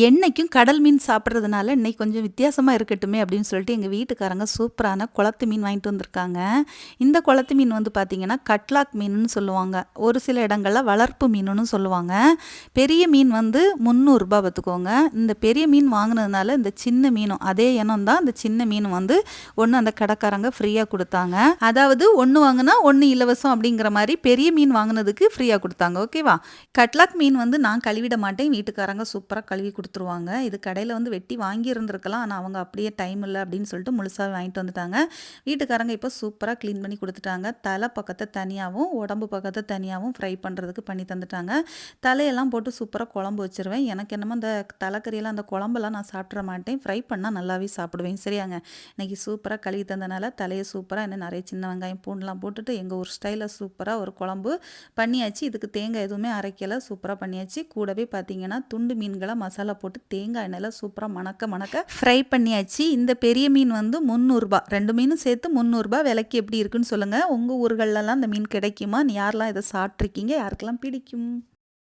என்னைக்கும் கடல் மீன் சாப்பிட்றதுனால இன்னைக்கு கொஞ்சம் வித்தியாசமாக இருக்கட்டுமே அப்படின்னு சொல்லிட்டு எங்கள் வீட்டுக்காரங்க சூப்பரான குளத்து மீன் வாங்கிட்டு வந்திருக்காங்க. இந்த குளத்து மீன் வந்து பார்த்திங்கன்னா கட்லாக் மீனுன்னு சொல்லுவாங்க, ஒரு சில இடங்களில் வளர்ப்பு மீனுன்னு சொல்லுவாங்க. பெரிய மீன் வந்து 300 பார்த்துக்கோங்க. இந்த பெரிய மீன் வாங்கினதுனால இந்த சின்ன மீனும் அதே இனம் தான். இந்த சின்ன மீன் வந்து ஒன்று அந்த கடைக்காரங்க ஃப்ரீயாக கொடுத்தாங்க. அதாவது ஒன்று வாங்கினா ஒன்று இலவசம் அப்படிங்கிற மாதிரி பெரிய மீன் வாங்கினதுக்கு ஃப்ரீயாக கொடுத்தாங்க. ஓகேவா? கட்லாக் மீன் வந்து நான் கழுவிட மாட்டேன், வீட்டுக்காரங்க சூப்பராக கழுவி கொடுத்துருவாங்க. இது கடையில் வந்து வெட்டி வாங்கி இருந்திருக்கலாம், ஆனால் அவங்க அப்படியே டைம் இல்லை அப்படின்னு சொல்லிட்டு முழுசாக வாங்கிட்டு வந்துட்டாங்க. வீட்டுக்காரங்க இப்போ சூப்பராக க்ளீன் பண்ணி கொடுத்துட்டாங்க. தலை பக்கத்தை தனியாகவும் உடம்பு பக்கத்தை தனியாகவும் ஃப்ரை பண்ணுறதுக்கு பண்ணி தந்துட்டாங்க. தலையெல்லாம் போட்டு சூப்பராக குழம்பு வச்சுருவேன். எனக்கு என்னமோ அந்த தலைக்கறியெல்லாம் அந்த குழம்பெல்லாம் நான் சாப்பிட்ற மாட்டேன், ஃப்ரை பண்ணால் நல்லாவே சாப்பிடுவேன். சரியாங்க? இன்றைக்கி சூப்பராக கழுவி தந்தனால தலையை சூப்பராக இன்னும் நிறைய சின்ன வெங்காயம் பூண்டுலாம் போட்டுட்டு எங்கள் ஊர் ஸ்டைலில் சூப்பராக ஒரு குழம்பு பண்ணியாச்சு. இதுக்கு தேங்காய் எதுவுமே அரைக்கலை, சூப்பராக பண்ணியாச்சு. கூடவே பார்த்தீங்கன்னா துண்டு மீன்களை மசாலா போட்டு தேங்காய் எண்ணெயில் சூப்பராக மணக்க ஃப்ரை பண்ணியாச்சு. இந்த பெரிய மீன் வந்து 300 2 மீனும் சேர்த்து 300 விலைக்கு எப்படி இருக்குன்னு சொல்லுங்கள். உங்கள் ஊர்களெல்லாம் இந்த மீன் கிடைக்குமா? யாரெல்லாம் இதை சாப்பிட்ருக்கீங்க? யாருக்கெல்லாம் பிடிக்கும்?